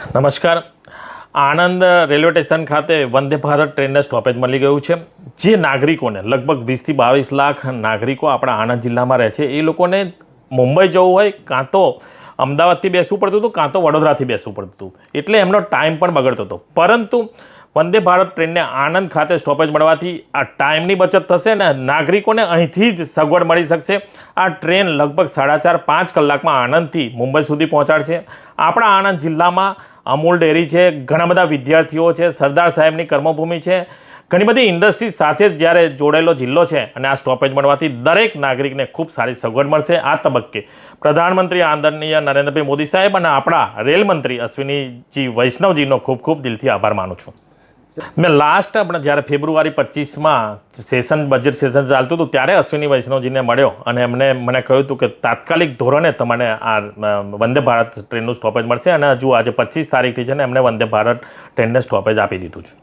નમસ્કાર. Anand railway station ખાતે વંદે ભારત ટ્રેનને સ્ટોપેજ મળી ગયું છે. જે નાગરિકોને લગભગ 20 થી 22 લાખ નાગરિકો આપણા આણંદ જિલ્લામાં રહે છે, એ લોકોને મુંબઈ જવું હોય કાં તો અમદાવાદથી બેસવું પડતું હતું કાં તો વડોદરાથી બેસવું પડતું હતું, એટલે એમનો ટાઈમ પણ બગડતો હતો. પરંતુ વંદે ભારત ટ્રેનને આણંદ ખાતે સ્ટોપેજ મળવાથી આ ટાઈમની બચત થશે ને નાગરિકોને અહીંથી જ સગવડ મળી શકશે. આ ટ્રેન લગભગ 4.5-5 કલાકમાં આણંદથી મુંબઈ સુધી પહોંચાડશે. આપણા આણંદ જિલ્લામાં અમૂલ ડેરી છે, ઘણા બધા વિદ્યાર્થીઓ છે, સરદાર સાહેબની કર્મભૂમિ છે, ઘણી બધી ઇન્ડસ્ટ્રીઝ સાથે જ જ્યારે જોડાયેલો જિલ્લો છે અને આ સ્ટોપેજ મળવાથી દરેક નાગરિકને ખૂબ સારી સગવડ મળશે. આ તબક્કે પ્રધાનમંત્રી આદરણીય નરેન્દ્રભાઈ મોદી સાહેબ અને આપણા રેલમંત્રી અશ્વિનીજી વૈષ્ણવજીનો ખૂબ ખૂબ દિલથી આભાર માનું છું. મેં લાસ્ટ આપણે જ્યારે ફેબ્રુઆરી 25માં બજેટ સેશન ચાલતું હતું ત્યારે અશ્વિની વૈષ્ણવજીને મળ્યો અને એમને મને કહ્યું હતું કે તાત્કાલિક ધોરણે તમને આ વંદે ભારત ટ્રેનનું સ્ટોપેજ મળશે અને હજુ આજે 25 તારીખથી છે ને એમને વંદે ભારત ટ્રેનને સ્ટોપેજ આપી દીધું છે.